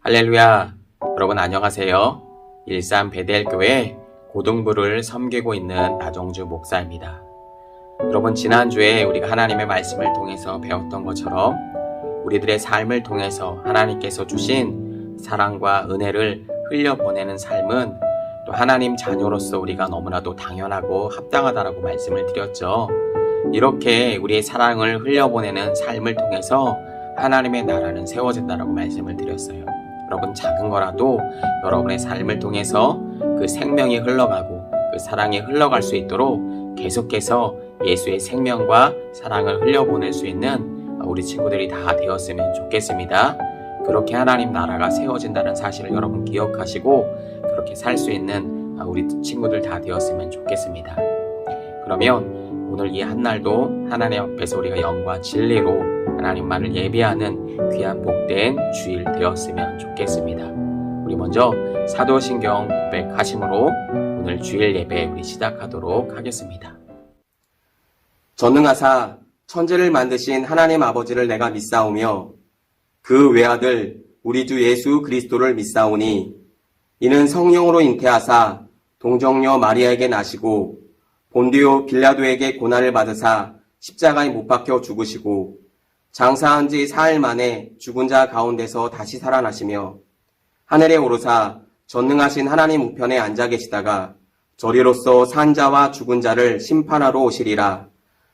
할렐루야! 여러분 안녕하세요. 일산 베델교회 고등부를 섬기고 있는 나종주 목사입니다. 여러분 지난주에 우리가 하나님의 말씀을 통해서 배웠던 것처럼 우리들의 삶을 통해서 하나님께서 주신 사랑과 은혜를 흘려보내는 삶은 또 하나님 자녀로서 우리가 너무나도 당연하고 합당하다라고 말씀을 드렸죠. 이렇게 우리의 사랑을 흘려보내는 삶을 통해서 하나님의 나라는 세워진다라고 말씀을 드렸어요. 여러분 작은 거라도 여러분의 삶을 통해서 그 생명이 흘러가고 그 사랑이 흘러갈 수 있도록 계속해서 예수의 생명과 사랑을 흘려보낼 수 있는 우리 친구들이 다 되었으면 좋겠습니다. 그렇게 하나님 나라가 세워진다는 사실을 여러분 기억하시고 그렇게 살 수 있는 우리 친구들 다 되었으면 좋겠습니다. 그러면 오늘 이 한날도 하나님 앞에서 우리가 영과 진리로 하나님만을 예배하는 귀한 복된 주일 되었으면 좋겠습니다. 우리 먼저 사도신경 고백하심으로 오늘 주일 예배 우리 시작하도록 하겠습니다. 전능하사 천지를 만드신 하나님 아버지를 내가 믿사오며 그 외아들 우리 주 예수 그리스도를 믿사오니 이는 성령으로 잉태하사 동정녀 마리아에게 나시고 본디오 빌라도에게 고난을 받으사 십자가에 못 박혀 죽으시고 장사한 지 4일 만에 죽은 자 가운데서 다시 살아나시며 하늘에 오르사 전능하신 하나님 우편에 앉아 계시다가 저리로서 산 자와 죽은 자를 심판하러 오시리라.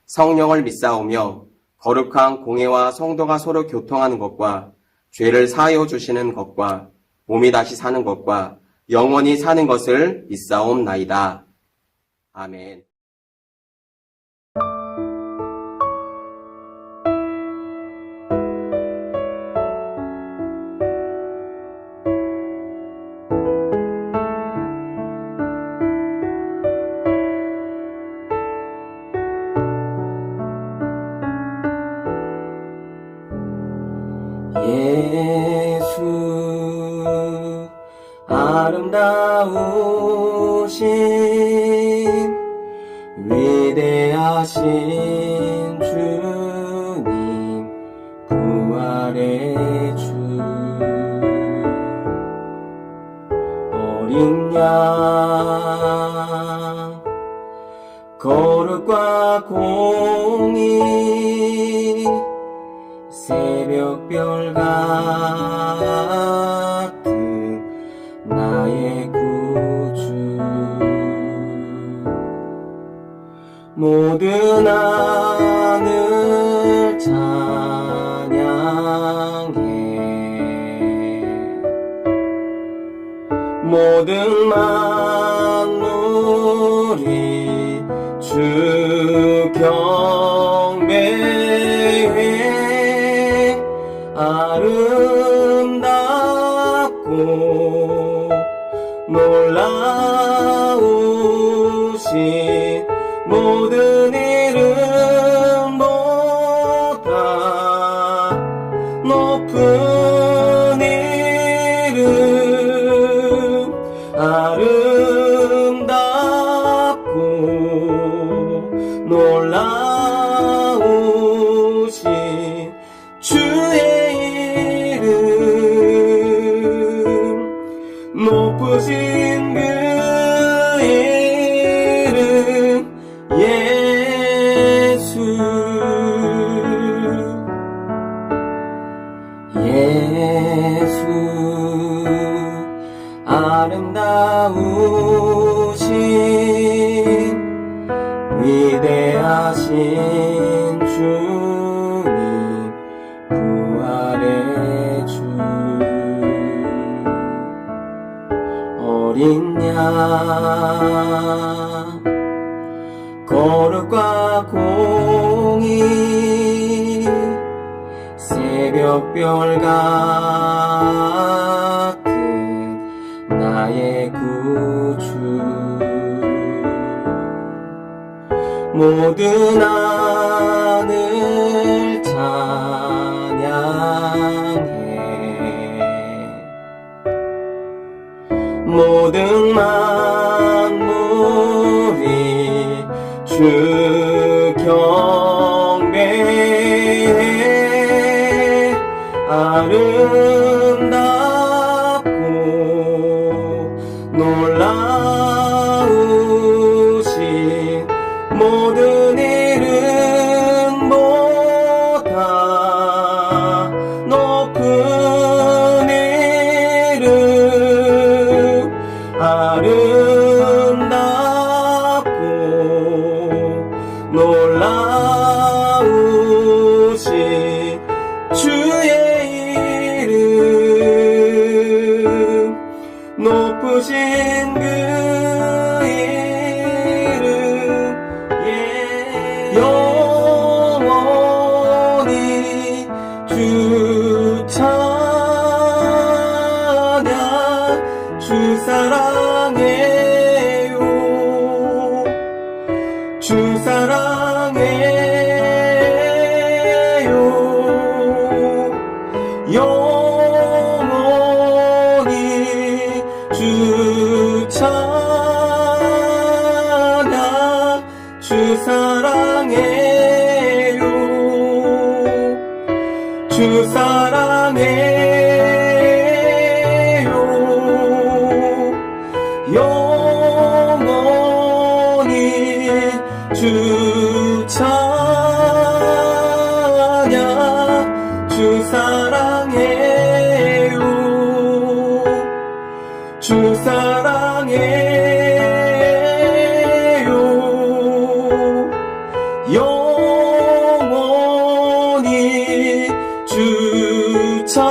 성령을 믿사오며 거룩한 공회와 성도가 서로 교통하는 것과 죄를 사하여 주시는 것과 몸이 다시 사는 것과 영원히 사는 것을 믿사옵나이다. 아멘. 예수 아름다우신 위대하신 주님 부활의 주 어린 양 거룩과 공의 새벽별 같은 나의 구주 모든 하늘 찬양해 모든 만물이 주 경배해 아름답고 놀라우신 모든 이름보다 높은 이름 아름답고 놀라우신 주의 높으신 그 이름 예수 예수 아름다우신 위대하신 주님 부활의 주 어린 양 거룩과 공의 새벽별 같은 나의 구주 모든 하늘 찬양해 모든 만물이 주 경배해 아름다운 주 사랑해요 주 사랑해요 영원히 주 찬양 주 사랑해요 주 사랑해요 영원히 주 찬양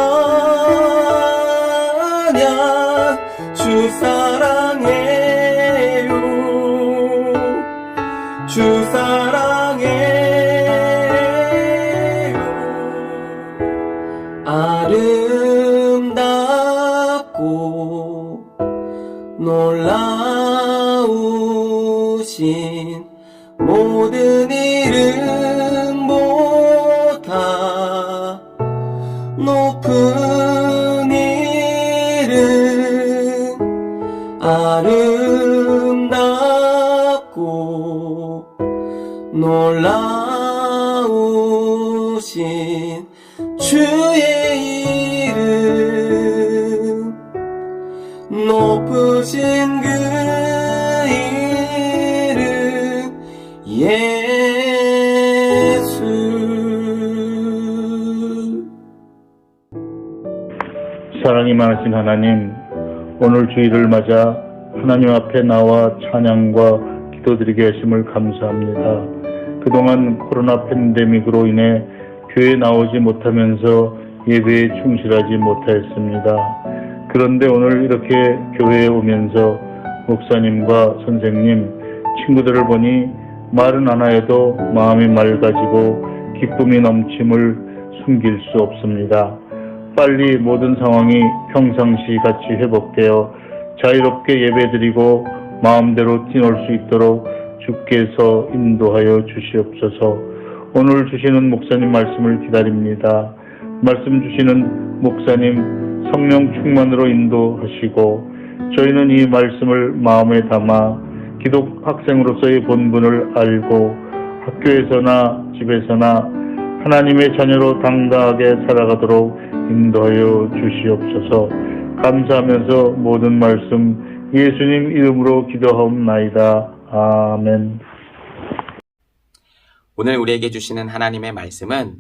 주 사랑해요 주 사랑해요 아름답고 놀라우신 모든 이름보다 높은 이름 아름답고 놀라우신 주의 이름 높으신 그 이름 예수 사랑이 많으신 하나님, 오늘 주일을 맞아 하나님 앞에 나와 찬양과 기도드리게 하심을 감사합니다. 그동안 코로나 팬데믹으로 인해 교회에 나오지 못하면서 예배에 충실하지 못하였습니다. 그런데 오늘 이렇게 교회에 오면서 목사님과 선생님, 친구들을 보니 말은 안 하여도 마음이 맑아지고 기쁨이 넘침을 숨길 수 없습니다. 빨리 모든 상황이 평상시 같이 회복되어 자유롭게 예배드리고 마음대로 뛰놀 수 있도록 주께서 인도하여 주시옵소서. 오늘 주시는 목사님 말씀을 기다립니다. 말씀 주시는 목사님 성령 충만으로 인도하시고 저희는 이 말씀을 마음에 담아 기독 학생으로서의 본분을 알고 학교에서나 집에서나 하나님의 자녀로 당당하게 살아가도록 인도하여 주시옵소서. 감사하면서 모든 말씀 예수님 이름으로 기도하옵나이다. 아멘. 오늘 우리에게 주시는 하나님의 말씀은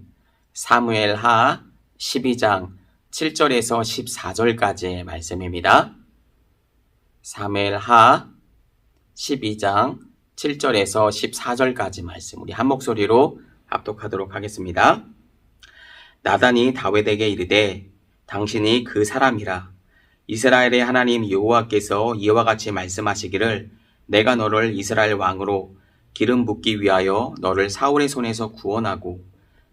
사무엘하 12장 7절에서 14절까지의 말씀입니다. 사무엘하 12장 7절에서 14절까지 말씀 우리 한 목소리로 합독하도록 하겠습니다. 나단이 다윗에게 이르되 당신이 그 사람이라. 이스라엘의 하나님 여호와께서 이와 같이 말씀하시기를 내가 너를 이스라엘 왕으로 기름 붓기 위하여 너를 사울의 손에서 구원하고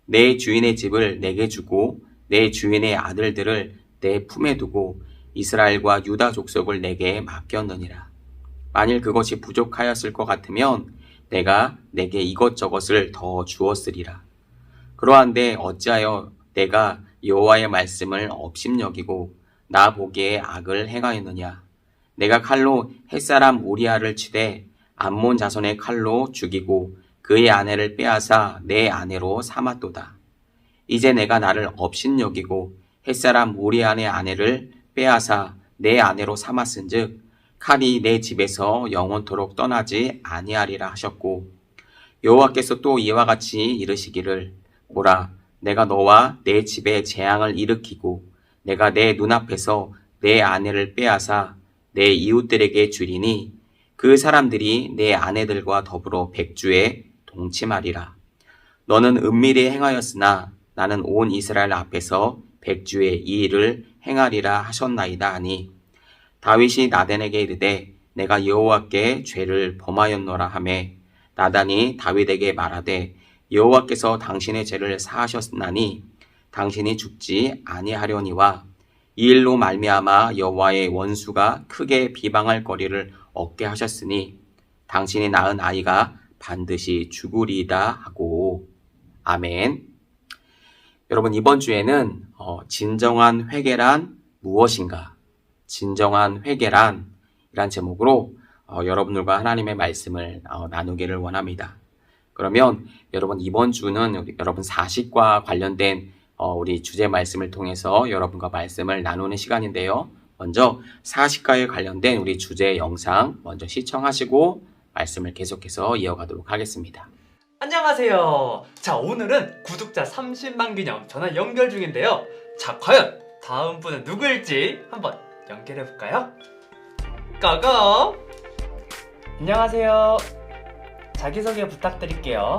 내 주인의 집을 내게 주고 내 주인의 아들들을 내 품에 두고 이스라엘과 유다 족속을 내게 맡겼느니라. 만일 그것이 부족하였을 것 같으면 내가 내게 이것저것을 더 주었으리라. 그러한데 어찌하여 내가 여호와의 말씀을 업심여기고 나 보기에 악을 행하였느냐. 내가 칼로 햇사람 우리아를 치되 암몬 자손의 칼로 죽이고 그의 아내를 빼앗아 내 아내로 삼았도다. 이제 내가 나를 업신여기고 햇사람 우리아의 아내를 빼앗아 내 아내로 삼았은즉 칼이 내 집에서 영원토록 떠나지 아니하리라 하셨고 여호와께서 또 이와 같이 이르시기를 보라 내가 너와 내 집에 재앙을 일으키고 내가 내 눈앞에서 내 아내를 빼앗아 내 이웃들에게 주리니 그 사람들이 내 아내들과 더불어 백주에 동침하리라. 너는 은밀히 행하였으나 나는 온 이스라엘 앞에서 백주에 이 일을 행하리라 하셨나이다 하니 다윗이 나단에게 이르되 내가 여호와께 죄를 범하였노라 하매 나단이 다윗에게 말하되 여호와께서 당신의 죄를 사하셨나니 당신이 죽지 아니하려니와 이 일로 말미암아 여호와의 원수가 크게 비방할 거리를 얻게 하셨으니 당신이 낳은 아이가 반드시 죽으리이다 하고 아멘. 여러분 이번 주에는 진정한 회개란 무엇인가? 진정한 회개란 이란 제목으로 여러분들과 하나님의 말씀을 나누기를 원합니다. 그러면 여러분 이번 주는 여러분 사식과 관련된 우리 주제 말씀을 통해서 여러분과 말씀을 나누는 시간인데요. 먼저 사식과에 관련된 우리 주제 영상 먼저 시청하시고 말씀을 계속해서 이어가도록 하겠습니다. 안녕하세요. 자, 오늘은 구독자 30만 기념 전화 연결 중인데요. 자, 과연 다음 분은 누구일지 한번 연결해 볼까요? 고고! 안녕하세요. 자기소개 부탁드릴게요.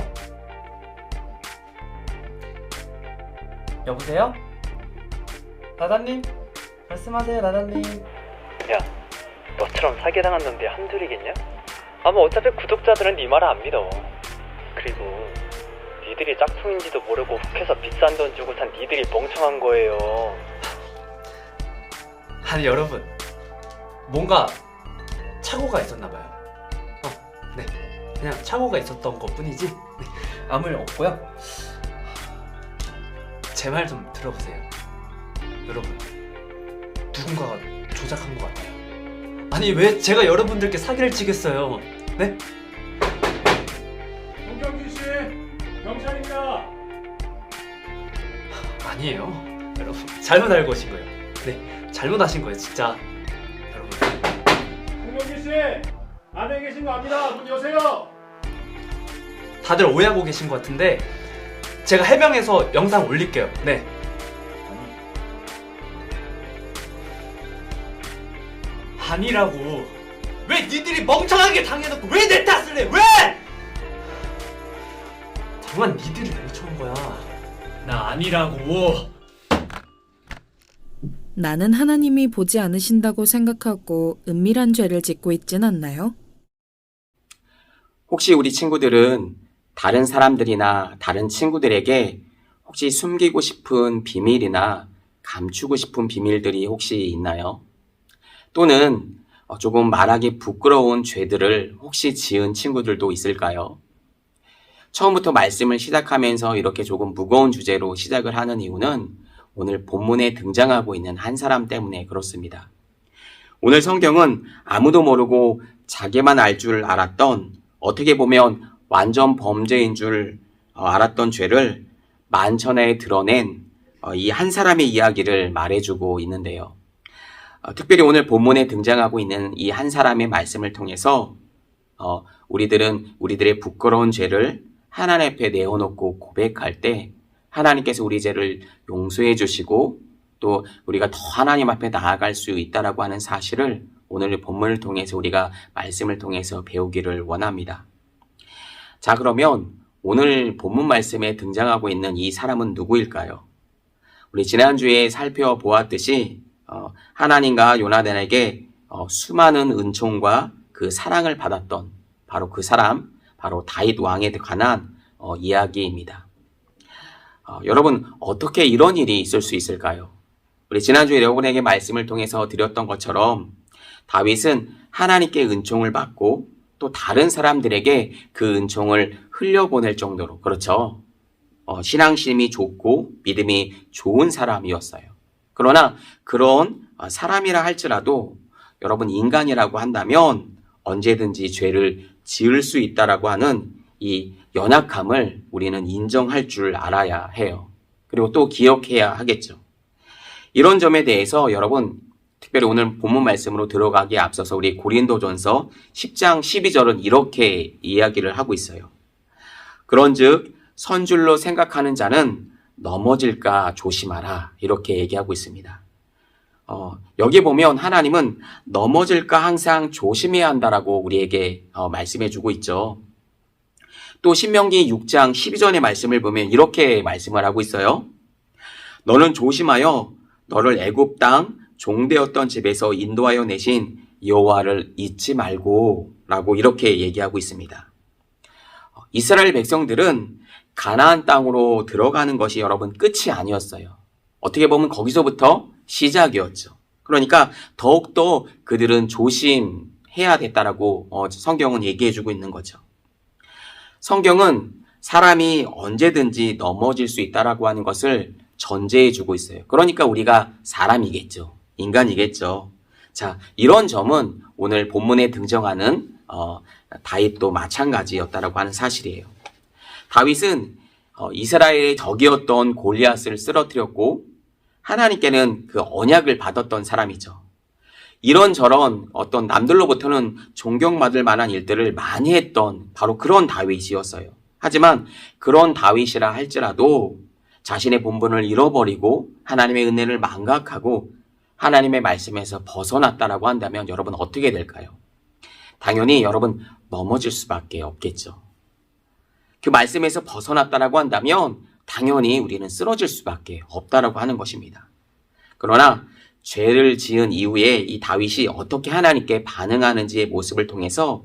여보세요? 나다님? 말씀하세요, 나다님. 야, 너처럼 사기당한 놈들이 한둘이겠냐? 아마 어차피 구독자들은 네 말을 안 믿어. 그리고 니들이 짝퉁인지도 모르고 훅해서 비싼 돈 주고 산 니들이 멍청한 거예요. 아니 여러분, 뭔가 착오가 있었나봐요. 네, 그냥 착오가 있었던 것 뿐이지 아무 일 없고요. 제 말 좀 들어보세요. 여러분, 누군가가 조작한 것 같아요. 아니 왜 제가 여러분들께 사기를 치겠어요? 네? 홍경진 씨, 경찰입니다. 아니에요. 여러분, 잘못 알고 오신 거예요. 네, 잘못하신 거예요, 진짜. 여러분, 홍경진 씨, 안에 계신 거 압니다. 문 여세요. 다들 오해하고 계신 것 같은데 제가 해명해서 영상 올릴게요. 네. 아니라고. 왜 니들이 멍청하게 당해놓고 왜 내 탓을 해? 왜? 정말 니들이 멍청한 거야. 나 아니라고. 나는 하나님이 보지 않으신다고 생각하고 은밀한 죄를 짓고 있진 않나요? 혹시 우리 친구들은 다른 사람들이나 다른 친구들에게 혹시 숨기고 싶은 비밀이나 감추고 싶은 비밀들이 혹시 있나요? 또는 조금 말하기 부끄러운 죄들을 혹시 지은 친구들도 있을까요? 처음부터 말씀을 시작하면서 이렇게 조금 무거운 주제로 시작을 하는 이유는 오늘 본문에 등장하고 있는 한 사람 때문에 그렇습니다. 오늘 성경은 아무도 모르고 자기만 알 줄 알았던, 어떻게 보면 완전 범죄인 줄 알았던 죄를 만천하에 드러낸 이 한 사람의 이야기를 말해주고 있는데요. 특별히 오늘 본문에 등장하고 있는 이 한 사람의 말씀을 통해서 우리들은 우리들의 부끄러운 죄를 하나님 앞에 내어놓고 고백할 때 하나님께서 우리 죄를 용서해 주시고 또 우리가 더 하나님 앞에 나아갈 수 있다라고 하는 사실을 오늘 본문을 통해서 우리가 말씀을 통해서 배우기를 원합니다. 자, 그러면 오늘 본문 말씀에 등장하고 있는 이 사람은 누구일까요? 우리 지난주에 살펴보았듯이 하나님과 요나단에게 수많은 은총과 그 사랑을 받았던 바로 그 사람, 바로 다윗 왕에 관한 이야기입니다. 여러분, 어떻게 이런 일이 있을 수 있을까요? 우리 지난주에 여러분에게 말씀을 통해서 드렸던 것처럼 다윗은 하나님께 은총을 받고 또 다른 사람들에게 그 은총을 흘려보낼 정도로, 그렇죠? 신앙심이 좋고 믿음이 좋은 사람이었어요. 그러나 그런 사람이라 할지라도 여러분, 인간이라고 한다면 언제든지 죄를 지을 수 있다라고 하는 이 연약함을 우리는 인정할 줄 알아야 해요. 그리고 또 기억해야 하겠죠. 이런 점에 대해서 여러분, 특별히 오늘 본문 말씀으로 들어가기에 앞서서 우리 고린도전서 10장 12절은 이렇게 이야기를 하고 있어요. 그런즉 선줄로 생각하는 자는 넘어질까 조심하라, 이렇게 얘기하고 있습니다. 여기 보면 하나님은 넘어질까 항상 조심해야 한다라고 우리에게 말씀해주고 있죠. 또 신명기 6장 12절의 말씀을 보면 이렇게 말씀을 하고 있어요. 너는 조심하여 너를 애굽 땅 종되었던 집에서 인도하여 내신 여호와를 잊지 말고, 라고 이렇게 얘기하고 있습니다. 이스라엘 백성들은 가나안 땅으로 들어가는 것이 여러분 끝이 아니었어요. 어떻게 보면 거기서부터 시작이었죠. 그러니까 더욱더 그들은 조심해야 됐다라고 성경은 얘기해주고 있는 거죠. 성경은 사람이 언제든지 넘어질 수 있다라고 하는 것을 전제해주고 있어요. 그러니까 우리가 사람이겠죠. 인간이겠죠. 자, 이런 점은 오늘 본문에 등장하는 다윗도 마찬가지였다라고 하는 사실이에요. 다윗은 이스라엘의 적이었던 골리앗을 쓰러뜨렸고 하나님께는 그 언약을 받았던 사람이죠. 이런저런 어떤 남들로부터는 존경받을 만한 일들을 많이 했던 바로 그런 다윗이었어요. 하지만 그런 다윗이라 할지라도 자신의 본분을 잃어버리고 하나님의 은혜를 망각하고 하나님의 말씀에서 벗어났다라고 한다면 여러분 어떻게 될까요? 당연히 여러분 넘어질 수밖에 없겠죠. 그 말씀에서 벗어났다라고 한다면 당연히 우리는 쓰러질 수밖에 없다라고 하는 것입니다. 그러나 죄를 지은 이후에 이 다윗이 어떻게 하나님께 반응하는지의 모습을 통해서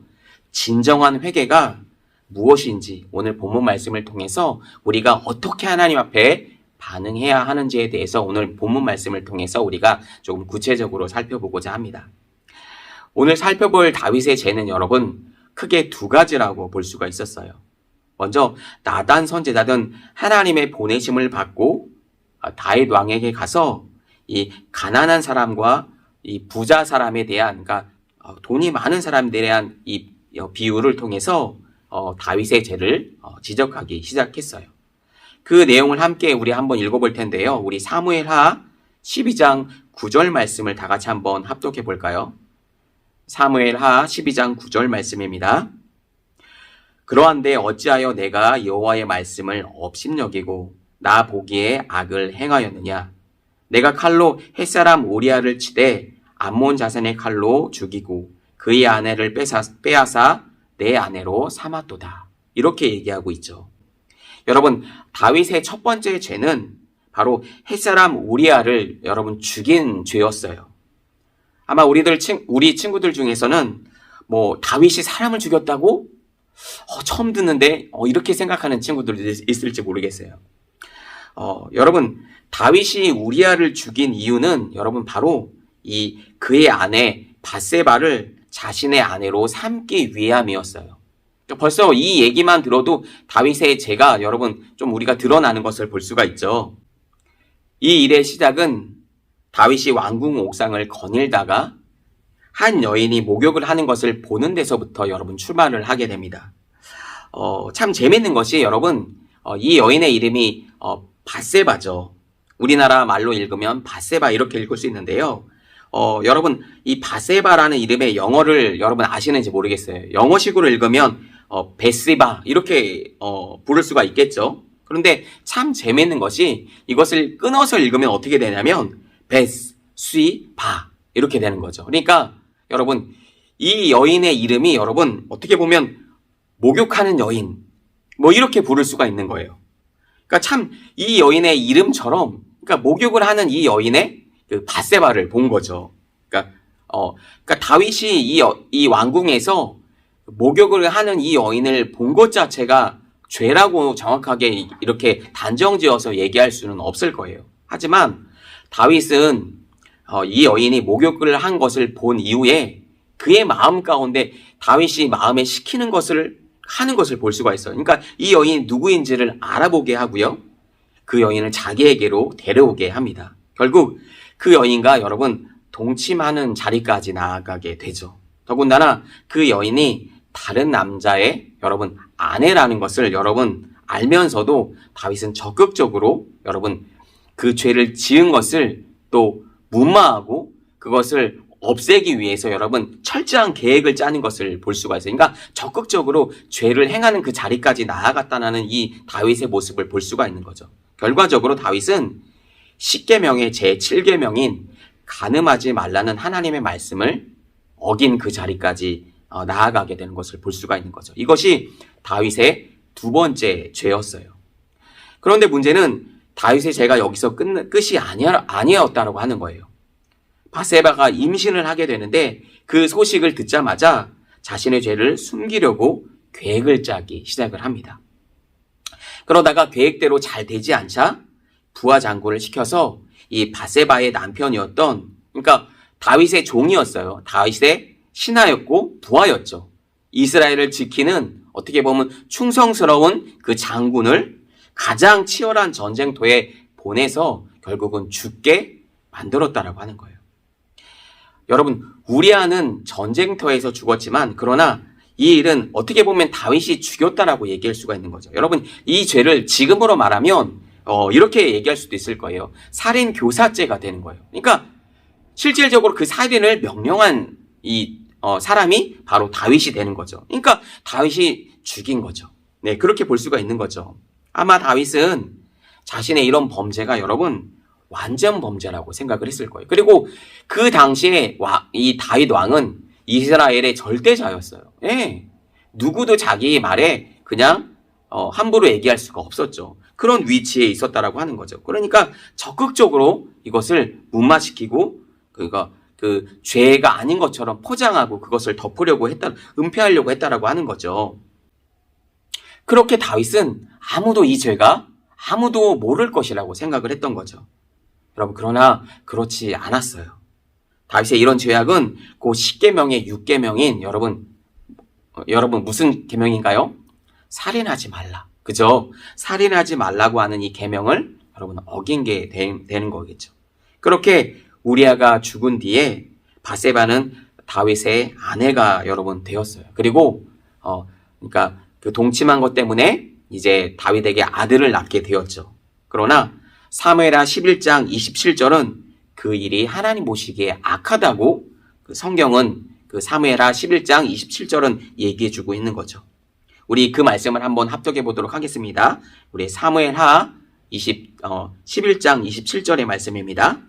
진정한 회개가 무엇인지 오늘 본문 말씀을 통해서 우리가 어떻게 하나님 앞에 반응해야 하는지에 대해서 오늘 본문 말씀을 통해서 우리가 조금 구체적으로 살펴보고자 합니다. 오늘 살펴볼 다윗의 죄는 여러분 크게 두 가지라고 볼 수가 있었어요. 먼저 나단 선지자는 하나님의 보내심을 받고 다윗 왕에게 가서 이 가난한 사람과 이 부자 사람에 대한, 그러니까 돈이 많은 사람들에 대한 이 비유를 통해서 다윗의 죄를 지적하기 시작했어요. 그 내용을 함께 우리 한번 읽어볼 텐데요. 우리 사무엘하 12장 9절 말씀을 다 같이 한번 합독해 볼까요? 사무엘하 12장 9절 말씀입니다. 그러한데 어찌하여 내가 여호와의 말씀을 업심여기고 나 보기에 악을 행하였느냐? 내가 칼로 햇사람 오리아를 치되 암몬 자손의 칼로 죽이고 그의 아내를 빼앗아 내 아내로 삼았도다. 이렇게 얘기하고 있죠. 여러분, 다윗의 첫 번째 죄는 바로 햇사람 오리아를 여러분 죽인 죄였어요. 아마 우리 친구들 중에서는 뭐 다윗이 사람을 죽였다고? 처음 듣는데 이렇게 생각하는 친구들도 있을지 모르겠어요. 여러분, 다윗이 우리아를 죽인 이유는 여러분 바로 그의 아내 밧세바를 자신의 아내로 삼기 위함이었어요. 벌써 이 얘기만 들어도 다윗의 죄가 여러분 좀 우리가 드러나는 것을 볼 수가 있죠. 이 일의 시작은 다윗이 왕궁 옥상을 거닐다가 한 여인이 목욕을 하는 것을 보는 데서부터 여러분 출발을 하게 됩니다. 참 재밌는 것이 여러분 이 여인의 이름이 밧세바죠. 우리나라 말로 읽으면 밧세바 이렇게 읽을 수 있는데요. 여러분 이 밧세바라는 이름의 영어를 여러분 아시는지 모르겠어요. 영어식으로 읽으면 베스바 이렇게 부를 수가 있겠죠. 그런데 참 재밌는 것이 이것을 끊어서 읽으면 어떻게 되냐면 베스, 시, 바 이렇게 되는 거죠. 그러니까 여러분 이 여인의 이름이 여러분 어떻게 보면 목욕하는 여인 뭐 이렇게 부를 수가 있는 거예요. 그러니까 참 이 여인의 이름처럼 그러니까 목욕을 하는 이 여인의 그 밧세바를 본 거죠. 그러니까 다윗이 이 왕궁에서 목욕을 하는 이 여인을 본 것 자체가 죄라고 정확하게 이렇게 단정지어서 얘기할 수는 없을 거예요. 하지만 다윗은 이 여인이 목욕을 한 것을 본 이후에 그의 마음 가운데 다윗이 마음에 시키는 것을 하는 것을 볼 수가 있어요. 그러니까 이 여인이 누구인지를 알아보게 하고요. 그 여인을 자기에게로 데려오게 합니다. 결국 그 여인과 여러분 동침하는 자리까지 나아가게 되죠. 더군다나 그 여인이 다른 남자의 여러분 아내라는 것을 여러분 알면서도 다윗은 적극적으로 여러분 그 죄를 지은 것을 또 무마하고 그것을 없애기 위해서 여러분 철저한 계획을 짜는 것을 볼 수가 있어요. 그러니까 적극적으로 죄를 행하는 그 자리까지 나아갔다는 이 다윗의 모습을 볼 수가 있는 거죠. 결과적으로 다윗은 10계명의 제7계명인 간음하지 말라는 하나님의 말씀을 어긴 그 자리까지 나아가게 되는 것을 볼 수가 있는 거죠. 이것이 다윗의 두 번째 죄였어요. 그런데 문제는 다윗의 죄가 여기서 끝이 아니었다고 하는 거예요. 밧세바가 임신을 하게 되는데 그 소식을 듣자마자 자신의 죄를 숨기려고 계획을 짜기 시작을 합니다. 그러다가 계획대로 잘 되지 않자 부하 장군을 시켜서 이 밧세바의 남편이었던 그러니까 다윗의 종이었어요. 다윗의 신하였고 부하였죠. 이스라엘을 지키는 어떻게 보면 충성스러운 그 장군을 가장 치열한 전쟁터에 보내서 결국은 죽게 만들었다라고 하는 거예요. 여러분 우리아는 전쟁터에서 죽었지만 그러나 이 일은 어떻게 보면 다윗이 죽였다라고 얘기할 수가 있는 거죠. 여러분, 이 죄를 지금으로 말하면 이렇게 얘기할 수도 있을 거예요. 살인 교사죄가 되는 거예요. 그러니까 실질적으로 그 살인을 명령한 이 사람이 바로 다윗이 되는 거죠. 그러니까 다윗이 죽인 거죠. 네, 그렇게 볼 수가 있는 거죠. 아마 다윗은 자신의 이런 범죄가 여러분 완전 범죄라고 생각을 했을 거예요. 그리고 그 당시에 이 다윗 왕은 이스라엘의 절대자였어요. 예, 누구도 자기 말에 그냥 함부로 얘기할 수가 없었죠. 그런 위치에 있었다라고 하는 거죠. 그러니까 적극적으로 이것을 무마시키고 그 죄가 아닌 것처럼 포장하고 그것을 덮으려고 했다, 은폐하려고 했다라고 하는 거죠. 그렇게 다윗은 이 죄가 아무도 모를 것이라고 생각을 했던 거죠. 여러분, 그러나 그렇지 않았어요. 다윗의 이런 죄악은 그 10계명의 6계명인 여러분 무슨 계명인가요? 살인하지 말라. 그죠? 살인하지 말라고 하는 이 계명을 여러분 어긴 게 되는 거겠죠. 그렇게 우리아가 죽은 뒤에 밧세바는 다윗의 아내가 여러분 되었어요. 그리고 그러니까 그 동침한 것 때문에 이제 다윗에게 아들을 낳게 되었죠. 그러나 사무엘하 11장 27절은 그 일이 하나님 보시기에 악하다고 그 성경은 그 사무엘하 11장 27절은 얘기해 주고 있는 거죠. 우리 그 말씀을 한번 합독해 보도록 하겠습니다. 우리 사무엘하 11장 27절의 말씀입니다.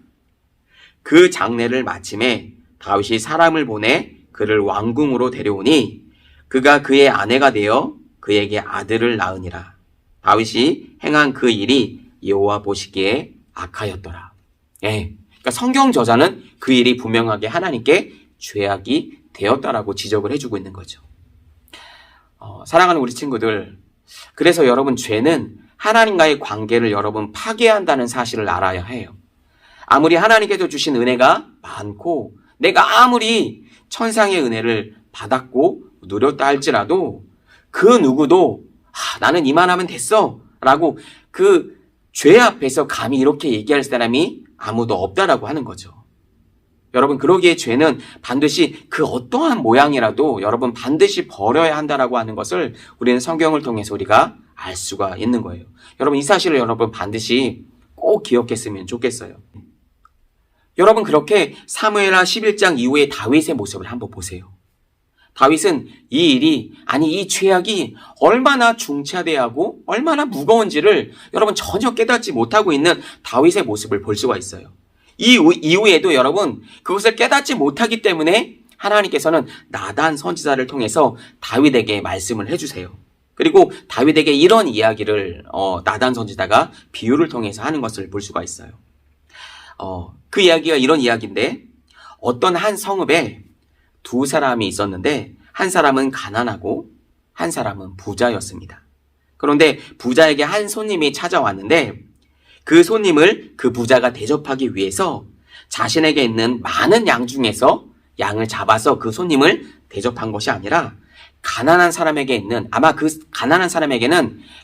그 장례를 마침에 다윗이 사람을 보내 그를 왕궁으로 데려오니 그가 그의 아내가 되어 그에게 아들을 낳으니라. 다윗이 행한 그 일이 여호와 보시기에 악하였더라. 예, 그러니까 성경 저자는 그 일이 분명하게 하나님께 죄악이 되었다라고 지적을 해주고 있는 거죠. 사랑하는 우리 친구들, 그래서 여러분 죄는 하나님과의 관계를 여러분 파괴한다는 사실을 알아야 해요. 아무리 하나님께서 주신 은혜가 많고 내가 아무리 천상의 은혜를 받았고 누렸다 할지라도 그 누구도 나는 이만하면 됐어 라고 그 죄 앞에서 감히 이렇게 얘기할 사람이 아무도 없다라고 하는 거죠. 여러분, 그러기에 죄는 반드시 그 어떠한 모양이라도 여러분 반드시 버려야 한다라고 하는 것을 우리는 성경을 통해서 우리가 알 수가 있는 거예요. 여러분, 이 사실을 여러분 반드시 꼭 기억했으면 좋겠어요. 여러분, 그렇게 사무엘하 11장 이후의 다윗의 모습을 한번 보세요. 다윗은 이 죄악이 얼마나 중차대하고 얼마나 무거운지를 여러분 전혀 깨닫지 못하고 있는 다윗의 모습을 볼 수가 있어요. 이후에도 여러분 그것을 깨닫지 못하기 때문에 하나님께서는 나단 선지자를 통해서 다윗에게 말씀을 해주세요. 그리고 다윗에게 이런 이야기를 나단 선지자가 비유를 통해서 하는 것을 볼 수가 있어요. 그 이야기가 이런 이야기인데, 어떤 한 성읍에 두 사람이 있었는데 한 사람은 가난하고 한 사람은 부자였습니다. 그런데 부자에게 한 손님이 찾아왔는데 그 손님을 그 부자가 대접하기 위해서 자신에게 있는 많은 양 중에서 양을 잡아서 그 손님을 대접한 것이 아니라 가난한 사람에게는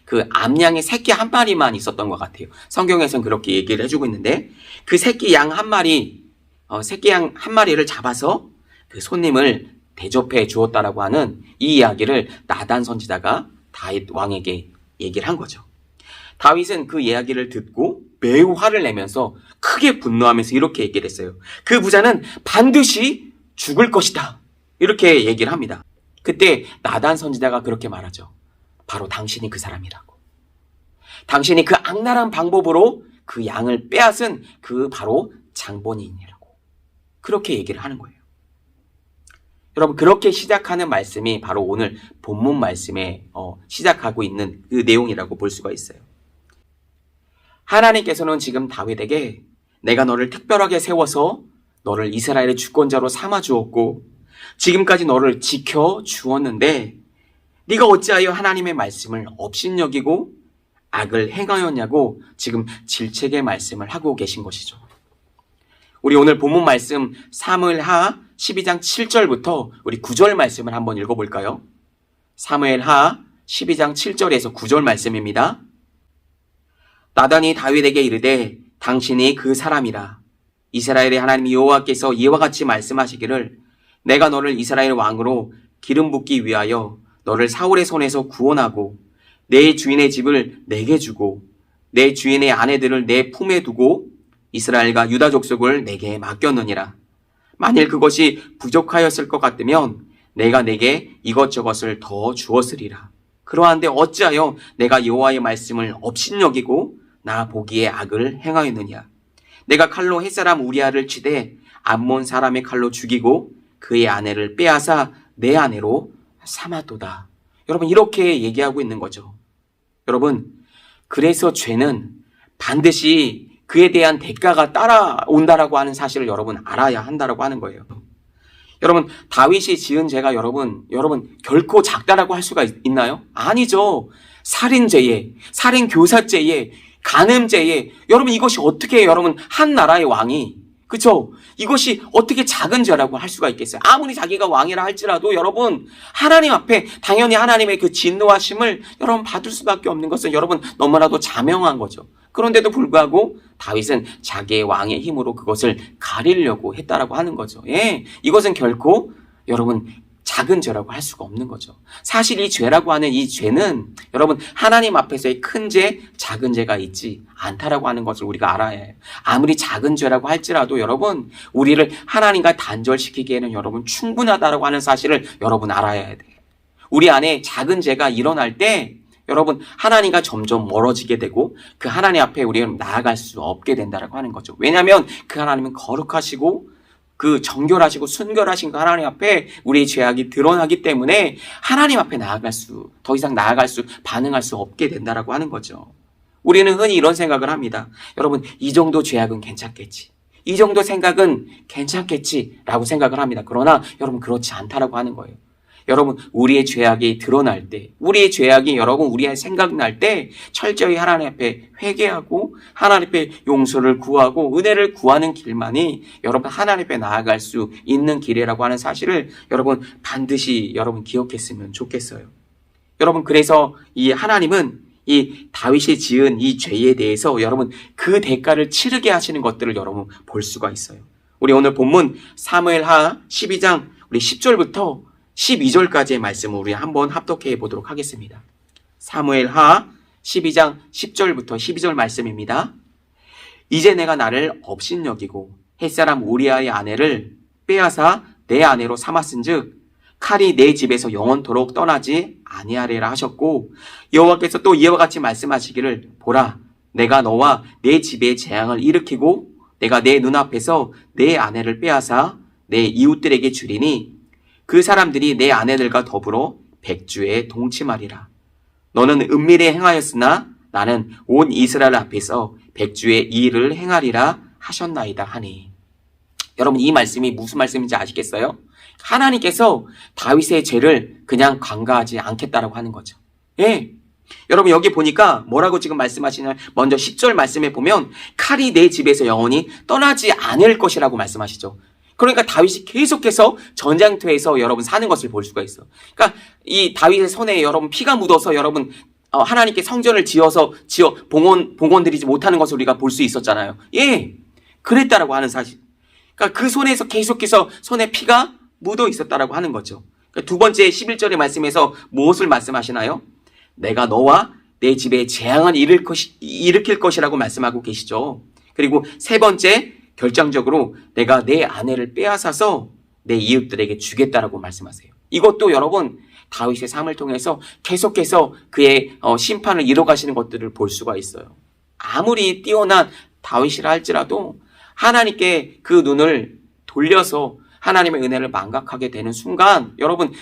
그 암양의 새끼 한 마리만 있었던 것 같아요. 성경에서는 그렇게 얘기를 해주고 있는데 그 새끼 양 한 마리를 잡아서 그 손님을 대접해 주었다라고 하는 이 이야기를 나단 선지자가 다윗 왕에게 얘기를 한 거죠. 다윗은 그 이야기를 듣고 매우 화를 내면서 크게 분노하면서 이렇게 얘기를 했어요. 그 부자는 반드시 죽을 것이다. 이렇게 얘기를 합니다. 그때 나단 선지자가 그렇게 말하죠. 바로 당신이 그 사람이라고. 당신이 그 악랄한 방법으로 그 양을 빼앗은 그 바로 장본인이라고. 그렇게 얘기를 하는 거예요. 여러분, 그렇게 시작하는 말씀이 바로 오늘 본문 말씀에 시작하고 있는 그 내용이라고 볼 수가 있어요. 하나님께서는 지금 다윗에게 내가 너를 특별하게 세워서 너를 이스라엘의 주권자로 삼아 주었고 지금까지 너를 지켜 주었는데 네가 어찌하여 하나님의 말씀을 업신여기고 악을 행하였냐고 지금 질책의 말씀을 하고 계신 것이죠. 우리 오늘 본문 말씀 사무엘하 12장 7절부터 우리 9절 말씀을 한번 읽어볼까요? 사무엘하 12장 7절에서 9절 말씀입니다. 나단이 다윗에게 이르되 당신이 그 사람이라. 이스라엘의 하나님 여호와께서 이와 같이 말씀하시기를 내가 너를 이스라엘 왕으로 기름 붓기 위하여 너를 사울의 손에서 구원하고 내 주인의 집을 내게 주고 내 주인의 아내들을 내 품에 두고 이스라엘과 유다 족속을 내게 맡겼느니라. 만일 그것이 부족하였을 것 같으면 내가 내게 이것저것을 더 주었으리라. 그러한데 어찌하여 내가 여호와의 말씀을 업신여기고 나 보기에 악을 행하였느냐. 내가 칼로 햇사람 우리아를 치되 암몬 사람의 칼로 죽이고 그의 아내를 빼앗아 내 아내로 삼았도다. 여러분, 이렇게 얘기하고 있는 거죠. 여러분, 그래서 죄는 반드시 그에 대한 대가가 따라온다라고 하는 사실을 여러분 알아야 한다라고 하는 거예요. 여러분, 다윗이 지은 죄가 여러분 결코 작다라고 할 수가 있나요? 아니죠. 살인죄에, 살인교사죄에, 간음죄에, 여러분 이것이 어떻게 여러분 한 나라의 왕이, 그쵸? 이것이 어떻게 작은 죄라고 할 수가 있겠어요? 아무리 자기가 왕이라 할지라도 여러분 하나님 앞에 당연히 하나님의 그 진노하심을 여러분 받을 수밖에 없는 것은 여러분 너무나도 자명한 거죠. 그런데도 불구하고 다윗은 자기의 왕의 힘으로 그것을 가리려고 했다라고 하는 거죠. 예, 이것은 결코 여러분 작은 죄라고 할 수가 없는 거죠. 사실 이 죄라고 하는 이 죄는 여러분 하나님 앞에서의 큰 죄, 작은 죄가 있지 않다라고 하는 것을 우리가 알아야 해요. 아무리 작은 죄라고 할지라도 여러분 우리를 하나님과 단절시키기에는 여러분 충분하다라고 하는 사실을 여러분 알아야 돼요. 우리 안에 작은 죄가 일어날 때 여러분 하나님과 점점 멀어지게 되고 그 하나님 앞에 우리는 나아갈 수 없게 된다라고 하는 거죠. 왜냐하면 그 하나님은 거룩하시고 그 정결하시고 순결하신 그 하나님 앞에 우리의 죄악이 드러나기 때문에 하나님 앞에 더 이상 반응할 수 없게 된다라고 하는 거죠. 우리는 흔히 이런 생각을 합니다. 여러분, 이 정도 죄악은 괜찮겠지. 이 정도 생각은 괜찮겠지라고 생각을 합니다. 그러나 여러분 그렇지 않다라고 하는 거예요. 여러분, 우리의 죄악이 드러날 때, 우리의 죄악이 여러분 우리의 생각날 때 철저히 하나님 앞에 회개하고 하나님 앞에 용서를 구하고 은혜를 구하는 길만이 여러분 하나님 앞에 나아갈 수 있는 길이라고 하는 사실을 여러분 반드시 여러분 기억했으면 좋겠어요. 여러분, 그래서 이 하나님은 이 다윗이 지은 이 죄에 대해서 여러분 그 대가를 치르게 하시는 것들을 여러분 볼 수가 있어요. 우리 오늘 본문 사무엘하 12장 우리 10절부터 12절까지의 말씀을 우리 한번 합독해 보도록 하겠습니다. 사무엘하 12장 10절부터 12절 말씀입니다. 이제 내가 나를 업신여기고 햇사람 우리아의 아내를 빼앗아 내 아내로 삼았은즉 칼이 내 집에서 영원토록 떠나지 아니하리라 하셨고 여호와께서 또 이와 같이 말씀하시기를 보라, 내가 너와 내 집에 재앙을 일으키고 내가 내 눈앞에서 내 아내를 빼앗아 내 이웃들에게 주리니 그 사람들이 내 아내들과 더불어 백주에 동침하리라. 너는 은밀히 행하였으나 나는 온 이스라엘 앞에서 백주의 이 일을 행하리라 하셨나이다 하니. 여러분, 이 말씀이 무슨 말씀인지 아시겠어요? 하나님께서 다윗의 죄를 그냥 간과하지 않겠다라고 하는 거죠. 예. 여러분, 여기 보니까 뭐라고 지금 말씀하시냐면 먼저 10절 말씀에 보면 칼이 내 집에서 영원히 떠나지 않을 것이라고 말씀하시죠. 그러니까 다윗이 계속해서 전장터에서 여러분 사는 것을 볼 수가 있어. 그러니까 이 다윗의 손에 여러분 피가 묻어서 여러분 하나님께 성전을 지어 봉헌 드리지 못하는 것을 우리가 볼 수 있었잖아요. 예, 그랬다라고 하는 사실. 그러니까 그 손에서 계속해서 손에 피가 묻어 있었다라고 하는 거죠. 그러니까 두 번째 11절의 말씀에서 무엇을 말씀하시나요? 내가 너와 내 집에 재앙을 일으킬 것이라고 말씀하고 계시죠. 그리고 세 번째 결정적으로 내가 내 아내를 빼앗아서 내 이웃들에게 주겠다라고 말씀하세요. 이것도 여러분 다윗의 삶을 통해서 계속해서 그의 심판을 이뤄가시는 것들을 볼 수가 있어요. 아무리 뛰어난 다윗이라 할지라도 하나님께 그 눈을 돌려서 하나님의 은혜를 망각하게 되는 순간 여러분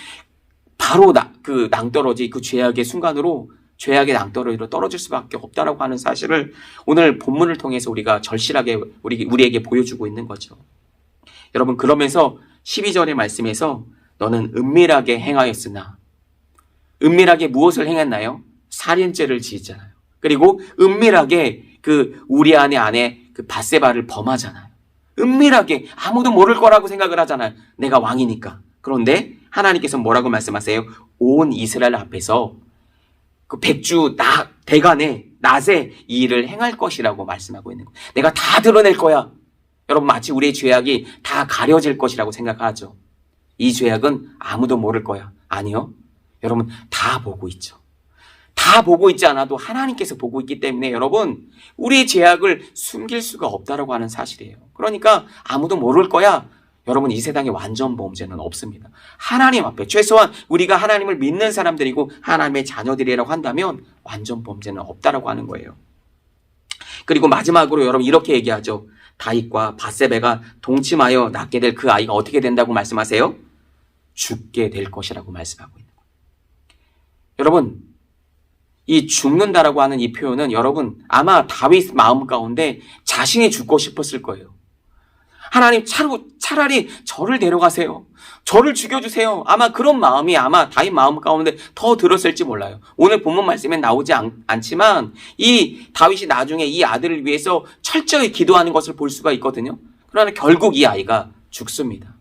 바로 그 낭떠러지, 그 죄악의 순간으로 죄악의 낭떠러지로 떨어질 수밖에 없다라고 하는 사실을 오늘 본문을 통해서 우리가 절실하게 우리에게 보여주고 있는 거죠. 여러분, 그러면서 12절의 말씀에서 너는 은밀하게 행하였으나, 은밀하게 무엇을 행했나요? 살인죄를 지었잖아요. 그리고 은밀하게 그 우리아의 아내 그 밧세바를 범하잖아요. 은밀하게 아무도 모를 거라고 생각을 하잖아요. 내가 왕이니까. 그런데 하나님께서 뭐라고 말씀하세요? 온 이스라엘 앞에서 그 백주 대간에 낮에 이 일을 행할 것이라고 말씀하고 있는 거예요. 내가 다 드러낼 거야. 여러분, 마치 우리의 죄악이 다 가려질 것이라고 생각하죠. 이 죄악은 아무도 모를 거야. 아니요. 여러분, 다 보고 있죠. 다 보고 있지 않아도 하나님께서 보고 있기 때문에 여러분, 우리의 죄악을 숨길 수가 없다라고 하는 사실이에요. 그러니까 아무도 모를 거야. 여러분, 이 세상에 완전 범죄는 없습니다. 하나님 앞에 최소한 우리가 하나님을 믿는 사람들이고 하나님의 자녀들이라고 한다면 완전 범죄는 없다라고 하는 거예요. 그리고 마지막으로 여러분 이렇게 얘기하죠. 다윗과 밧세바가 동침하여 낳게 될 그 아이가 어떻게 된다고 말씀하세요? 죽게 될 것이라고 말씀하고 있는 거예요. 여러분, 이 죽는다라고 하는 이 표현은 여러분 아마 다윗 마음 가운데 자신이 죽고 싶었을 거예요. 하나님 차라리 저를 데려가세요. 저를 죽여주세요. 아마 그런 마음이 아마 다윗 마음 가운데 더 들었을지 몰라요. 오늘 본문 말씀에 나오지 않지만 이 다윗이 나중에 이 아들을 위해서 철저히 기도하는 것을 볼 수가 있거든요. 그러나 결국 이 아이가 죽습니다.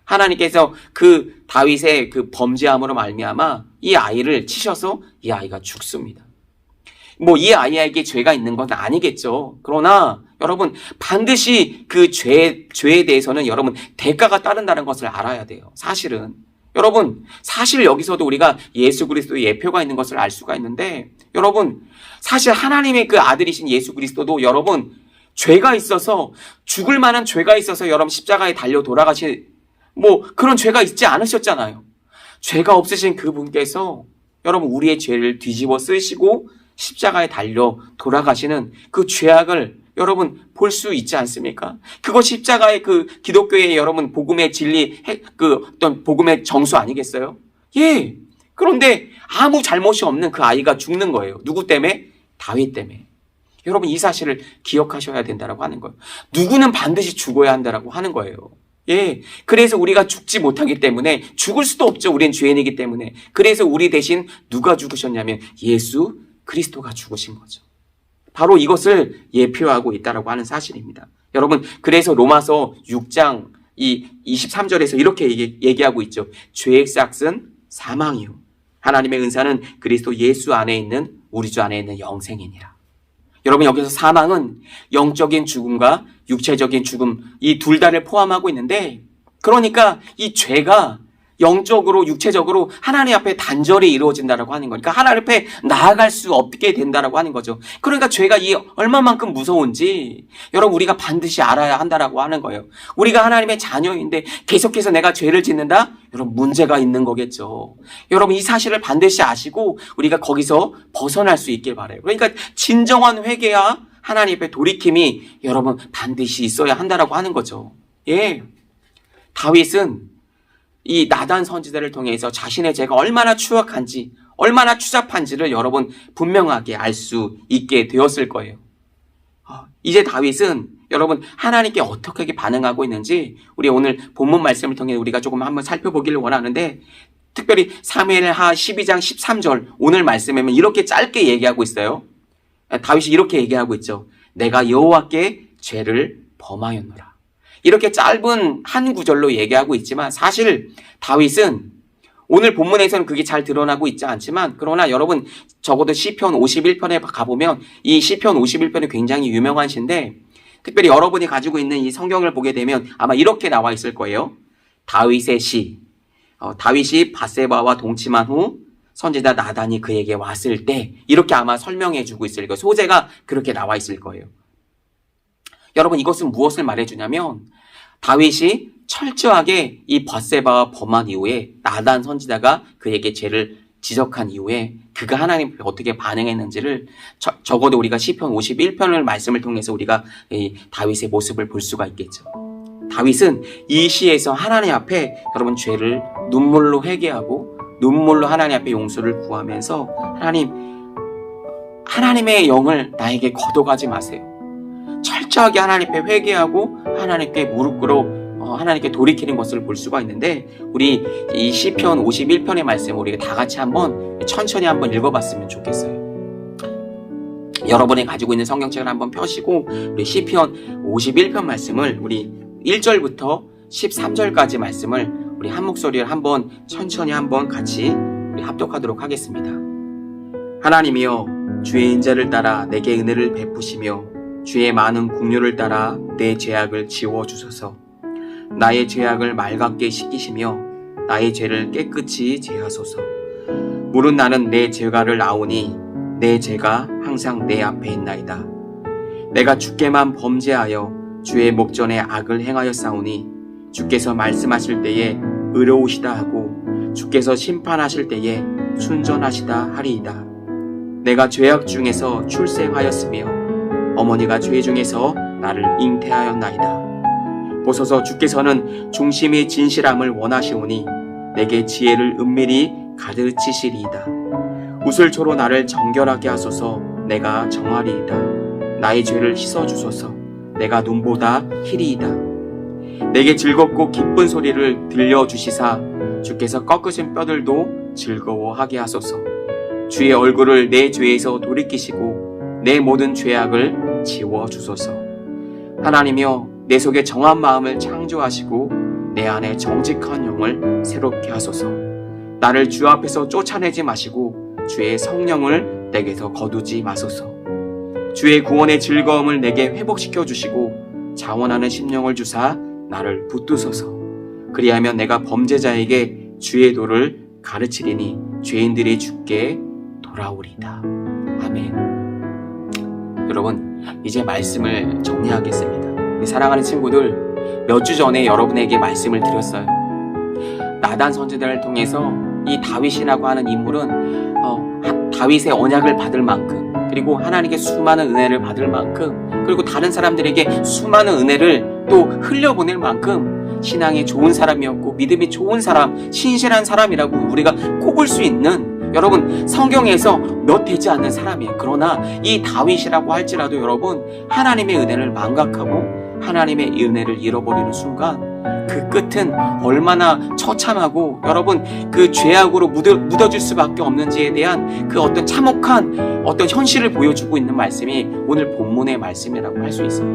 하나님께서 그 다윗의 그 범죄함으로 말미암아 이 아이를 치셔서 이 아이가 죽습니다. 뭐 이 아이에게 죄가 있는 건 아니겠죠. 그러나 여러분 반드시 그 죄에 대해서는 여러분 대가가 따른다는 것을 알아야 돼요. 사실은 여러분 사실 여기서도 우리가 예수 그리스도의 예표가 있는 것을 알 수가 있는데 여러분 사실 하나님의 그 아들이신 예수 그리스도도 여러분 죄가 있어서 죽을 만한 죄가 있어서 여러분 십자가에 달려 돌아가신 뭐 그런 죄가 있지 않으셨잖아요. 죄가 없으신 그분께서 여러분 우리의 죄를 뒤집어 쓰시고 십자가에 달려 돌아가시는 그 죄악을 여러분 볼 수 있지 않습니까? 그것 십자가의 그 기독교의 여러분 복음의 진리 그 어떤 복음의 정수 아니겠어요? 예. 그런데 아무 잘못이 없는 그 아이가 죽는 거예요. 누구 때문에? 다윗 때문에. 여러분 이 사실을 기억하셔야 된다라고 하는 거예요. 누구는 반드시 죽어야 한다라고 하는 거예요. 예. 그래서 우리가 죽지 못하기 때문에 죽을 수도 없죠. 우린 죄인이기 때문에. 그래서 우리 대신 누가 죽으셨냐면 예수 그리스도가 죽으신 거죠. 바로 이것을 예표하고 있다라고 하는 사실입니다. 여러분, 그래서 로마서 6장 이 23절에서 이렇게 얘기하고 있죠. 죄의 싹은 사망이요. 하나님의 은사는 그리스도 예수 안에 있는 우리 주 안에 있는 영생이니라. 여러분 여기서 사망은 영적인 죽음과 육체적인 죽음 이 둘 다를 포함하고 있는데 그러니까 이 죄가 영적으로 육체적으로 하나님 앞에 단절이 이루어진다라고 하는 거니까 하나님 앞에 나아갈 수 없게 된다라고 하는 거죠. 그러니까 죄가 이 얼마만큼 무서운지 여러분 우리가 반드시 알아야 한다라고 하는 거예요. 우리가 하나님의 자녀인데 계속해서 내가 죄를 짓는다? 여러분 문제가 있는 거겠죠. 여러분 이 사실을 반드시 아시고 우리가 거기서 벗어날 수 있길 바라요. 그러니까 진정한 회개와 하나님 앞에 돌이킴이 여러분 반드시 있어야 한다라고 하는 거죠. 예, 다윗은 이 나단 선지자를 통해서 자신의 죄가 얼마나 추악한지 얼마나 추잡한지를 여러분 분명하게 알 수 있게 되었을 거예요. 이제 다윗은 여러분 하나님께 어떻게 반응하고 있는지 우리 오늘 본문 말씀을 통해 우리가 조금 한번 살펴보기를 원하는데 특별히 사무엘하 12장 13절 오늘 말씀에는 이렇게 짧게 얘기하고 있어요. 다윗이 이렇게 얘기하고 있죠. 내가 여호와께 죄를 범하였노라. 이렇게 짧은 한 구절로 얘기하고 있지만 사실 다윗은 오늘 본문에서는 그게 잘 드러나고 있지 않지만 그러나 여러분 적어도 시편 51편에 가보면 이 시편 51편이 굉장히 유명한 시인데 특별히 여러분이 가지고 있는 이 성경을 보게 되면 아마 이렇게 나와 있을 거예요. 다윗의 시. 다윗이 밧세바와 동침한 후 선지자 나단이 그에게 왔을 때 이렇게 아마 설명해 주고 있을 거예요. 소재가 그렇게 나와 있을 거예요. 여러분 이것은 무엇을 말해주냐면 다윗이 철저하게 이 밧세바와 범한 이후에 나단 선지자가 그에게 죄를 지적한 이후에 그가 하나님 앞에 어떻게 반응했는지를 적어도 우리가 시편 51편을 말씀을 통해서 우리가 이 다윗의 모습을 볼 수가 있겠죠. 다윗은 이 시에서 하나님 앞에 여러분 죄를 눈물로 회개하고 눈물로 하나님 앞에 용서를 구하면서 하나님의 영을 나에게 거둬가지 마세요. 철저하게 하나님 앞에 회개하고 하나님께 무릎 꿇어 하나님께 돌이키는 것을 볼 수가 있는데 우리 이 시편 51편의 말씀 우리가 다 같이 한번 천천히 한번 읽어봤으면 좋겠어요. 여러분이 가지고 있는 성경책을 한번 펴시고 우리 시편 51편 말씀을 우리 1절부터 13절까지 말씀을 우리 한 목소리를 한번 천천히 한번 같이 우리 합독하도록 하겠습니다. 하나님이여 주의 인자를 따라 내게 은혜를 베푸시며 주의 많은 긍휼을 따라 내 죄악을 지워주소서. 나의 죄악을 맑게 씻기시며 나의 죄를 깨끗이 제하소서. 물은 나는 내 죄가를 아오니 내 죄가 항상 내 앞에 있나이다. 내가 주께만 범죄하여 주의 목전에 악을 행하였사오니 주께서 말씀하실 때에 의로우시다 하고 주께서 심판하실 때에 순전하시다 하리이다. 내가 죄악 중에서 출생하였으며 어머니가 죄 중에서 나를 잉태하였나이다. 보소서 주께서는 중심이 진실함을 원하시오니 내게 지혜를 은밀히 가르치시리이다. 우슬초로 나를 정결하게 하소서. 내가 정하리이다. 나의 죄를 씻어주소서. 내가 눈보다 희리이다. 내게 즐겁고 기쁜 소리를 들려주시사 주께서 꺾으신 뼈들도 즐거워하게 하소서. 주의 얼굴을 내 죄에서 돌이키시고 내 모든 죄악을 지워주소서. 하나님이여 내 속에 정한 마음을 창조하시고 내 안에 정직한 영을 새롭게 하소서. 나를 주 앞에서 쫓아내지 마시고 주의 성령을 내게서 거두지 마소서. 주의 구원의 즐거움을 내게 회복시켜 주시고 자원하는 심령을 주사 나를 붙드소서. 그리하면 내가 범죄자에게 주의 도를 가르치리니 죄인들이 주께 돌아오리다. 아멘. 여러분, 이제 말씀을 정리하겠습니다. 우리 사랑하는 친구들, 몇 주 전에 여러분에게 말씀을 드렸어요. 나단 선지자를 통해서 이 다윗이라고 하는 인물은 다윗의 언약을 받을 만큼, 그리고 하나님께 수많은 은혜를 받을 만큼, 그리고 다른 사람들에게 수많은 은혜를 또 흘려보낼 만큼 신앙이 좋은 사람이었고 믿음이 좋은 사람, 신실한 사람이라고 우리가 꼽을 수 있는, 여러분, 성경에서 몇 되지 않는 사람이에요. 그러나 이 다윗이라고 할지라도 여러분, 하나님의 은혜를 망각하고 하나님의 은혜를 잃어버리는 순간 그 끝은 얼마나 처참하고 여러분 그 죄악으로 묻어질 수밖에 없는지에 대한 그 어떤 참혹한 어떤 현실을 보여주고 있는 말씀이 오늘 본문의 말씀이라고 할 수 있어요.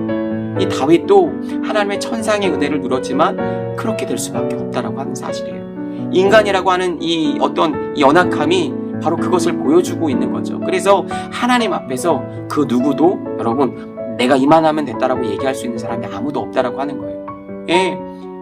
이 다윗도 하나님의 천상의 은혜를 누렸지만 그렇게 될 수밖에 없다라고 하는 사실이에요. 인간이라고 하는 이 어떤 연약함이 바로 그것을 보여주고 있는 거죠. 그래서 하나님 앞에서 그 누구도 여러분 내가 이만하면 됐다라고 얘기할 수 있는 사람이 아무도 없다라고 하는 거예요. 예.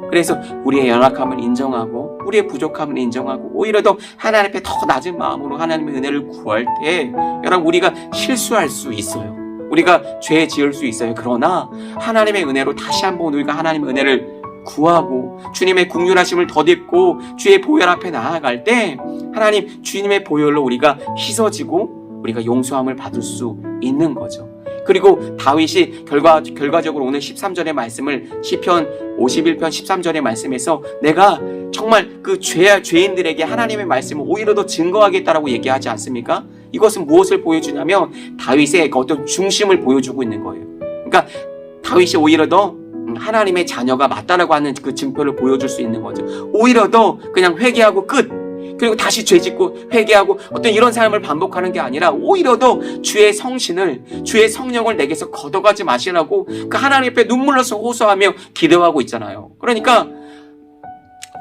그래서 우리의 연약함을 인정하고 우리의 부족함을 인정하고 오히려 더 하나님 앞에 더 낮은 마음으로 하나님의 은혜를 구할 때 여러분 우리가 실수할 수 있어요. 우리가 죄 지을 수 있어요. 그러나 하나님의 은혜로 다시 한번 우리가 하나님의 은혜를 구하고 주님의 긍휼하심을 덧입고 주의 보혈 앞에 나아갈 때 하나님 주님의 보혈로 우리가 씻어지고 우리가 용서함을 받을 수 있는 거죠. 그리고 다윗이 결과적으로 오늘 13절의 말씀을 시편 51편 13절의 말씀에서 내가 정말 그 죄인들에게 하나님의 말씀을 오히려 더 증거하겠다라고 얘기하지 않습니까? 이것은 무엇을 보여주냐면 다윗의 어떤 중심을 보여주고 있는 거예요. 그러니까 다윗이 오히려 더 하나님의 자녀가 맞다라고 하는 그 증표를 보여줄 수 있는 거죠. 오히려 더 그냥 회개하고 끝. 그리고 다시 죄짓고 회개하고 어떤 이런 삶을 반복하는 게 아니라 오히려 더 주의 성신을 주의 성령을 내게서 걷어가지 마시라고 그 하나님 앞에 눈물로서 호소하며 기도하고 있잖아요. 그러니까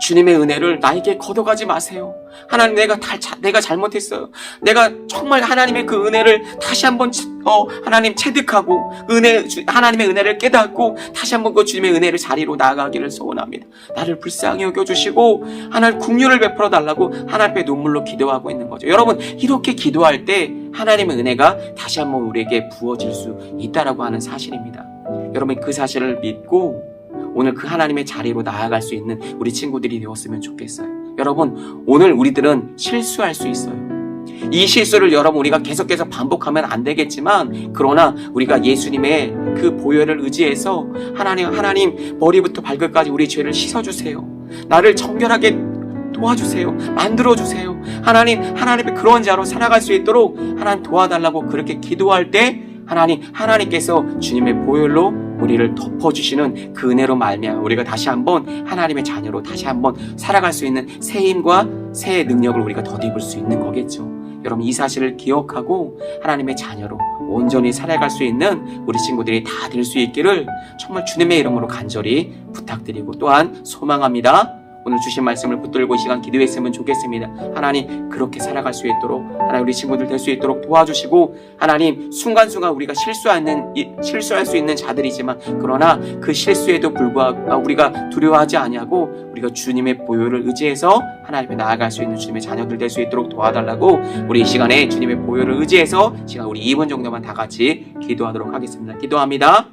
주님의 은혜를 나에게 걷어가지 마세요. 하나님 내가 잘못했어요. 내가 정말 하나님의 그 은혜를 다시 한번 하나님 체득하고 하나님의 은혜를 깨닫고 다시 한번 그 주님의 은혜를 자리로 나아가기를 소원합니다. 나를 불쌍히 여겨주시고 하나님 긍휼을 베풀어 달라고 하나님 앞에 눈물로 기도하고 있는 거죠. 여러분 이렇게 기도할 때 하나님의 은혜가 다시 한번 우리에게 부어질 수 있다라고 하는 사실입니다. 여러분 그 사실을 믿고 오늘 그 하나님의 자리로 나아갈 수 있는 우리 친구들이 되었으면 좋겠어요. 여러분 오늘 우리들은 실수할 수 있어요. 이 실수를 여러분 우리가 계속해서 반복하면 안 되겠지만 그러나 우리가 예수님의 그 보혈을 의지해서 하나님 머리부터 발끝까지 우리 죄를 씻어주세요. 나를 정결하게 도와주세요. 만들어주세요. 하나님의 그런 자로 살아갈 수 있도록 하나님 도와달라고 그렇게 기도할 때 하나님께서 주님의 보혈로 우리를 덮어주시는 그 은혜로 말미암아 우리가 다시 한번 하나님의 자녀로 다시 한번 살아갈 수 있는 새 힘과 새 능력을 우리가 덧입을 수 있는 거겠죠. 여러분 이 사실을 기억하고 하나님의 자녀로 온전히 살아갈 수 있는 우리 친구들이 다 될 수 있기를 정말 주님의 이름으로 간절히 부탁드리고 또한 소망합니다. 오늘 주신 말씀을 붙들고 이 시간 기도했으면 좋겠습니다. 하나님, 그렇게 살아갈 수 있도록, 하나님 우리 친구들 될 수 있도록 도와주시고, 하나님 순간순간 우리가 실수할 수 있는 자들이지만, 그러나 그 실수에도 불구하고 우리가 두려워하지 아니하고 우리가 주님의 보혈을 의지해서 하나님 앞에 나아갈 수 있는 주님의 자녀들 될 수 있도록 도와달라고, 우리 이 시간에 주님의 보혈을 의지해서 시간 우리 2분 정도만 다 같이 기도하도록 하겠습니다. 기도합니다.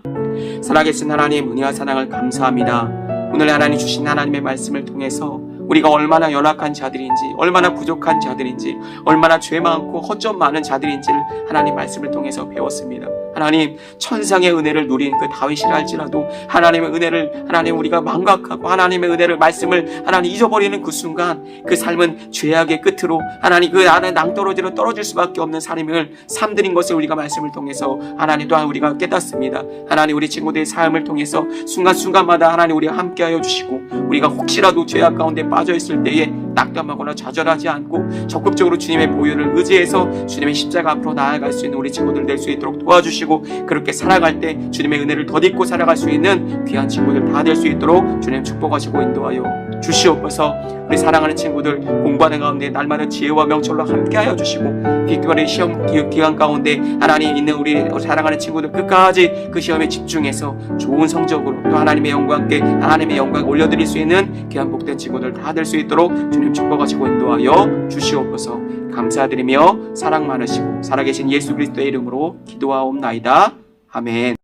살아계신 하나님, 은혜와 사랑을 감사합니다. 오늘 하나님 주신 하나님의 말씀을 통해서 우리가 얼마나 연약한 자들인지, 얼마나 부족한 자들인지, 얼마나 죄 많고 허점 많은 자들인지를 하나님 말씀을 통해서 배웠습니다. 하나님, 천상의 은혜를 누린 그 다윗이라 할지라도 하나님의 은혜를 하나님 우리가 망각하고 하나님의 은혜를 말씀을 하나님 잊어버리는 그 순간 그 삶은 죄악의 끝으로 하나님 그 안에 낭떠러지로 떨어질 수밖에 없는 삶을 삶들인 것을 우리가 말씀을 통해서 하나님 또한 우리가 깨닫습니다. 하나님, 우리 친구들의 삶을 통해서 순간순간마다 하나님 우리가 함께하여 주시고, 우리가 혹시라도 죄악 가운데 빠져 있을 때에 낙담하거나 좌절하지 않고 적극적으로 주님의 보혈을 의지해서 주님의 십자가 앞으로 나아갈 수 있는 우리 친구들 될 수 있도록 도와주시고, 그렇게 살아갈 때 주님의 은혜를 덧입고 살아갈 수 있는 귀한 친구들 다 될 수 있도록 주님 축복하시고 인도하여 주시옵소서. 우리 사랑하는 친구들 공부하는 가운데 날마다 지혜와 명철로 함께하여 주시고, 특별히 시험 기간 가운데 하나님 있는 우리 사랑하는 친구들 끝까지 그 시험에 집중해서 좋은 성적으로 또 하나님의 영광께 하나님의 영광 올려드릴 수 있는 귀한 복된 친구들 다 될 수 있도록 주님 축복하시고 인도하여 주시옵소서. 감사드리며 사랑 많으시고 살아계신 예수 그리스도의 이름으로 기도하옵나이다. 아멘.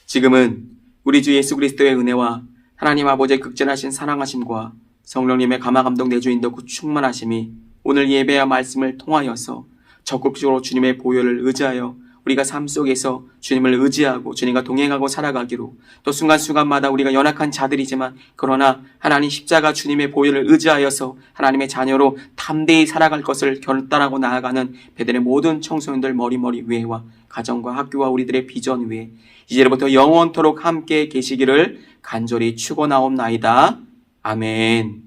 지금은 우리 주 예수 그리스도의 은혜와 하나님 아버지의 극진하신 사랑하심과 성령님의 감화감동 내주인도구 충만하심이 오늘 예배와 말씀을 통하여서 적극적으로 주님의 보혈을 의지하여 우리가 삶 속에서 주님을 의지하고 주님과 동행하고 살아가기로, 또 순간순간마다 우리가 연약한 자들이지만 그러나 하나님 십자가 주님의 보혈을 의지하여서 하나님의 자녀로 담대히 살아갈 것을 결단하고 나아가는 베델의 모든 청소년들 머리머리 위에와 가정과 학교와 우리들의 비전 위에 이제부터 영원토록 함께 계시기를 간절히 축원하옵나이다. 아멘.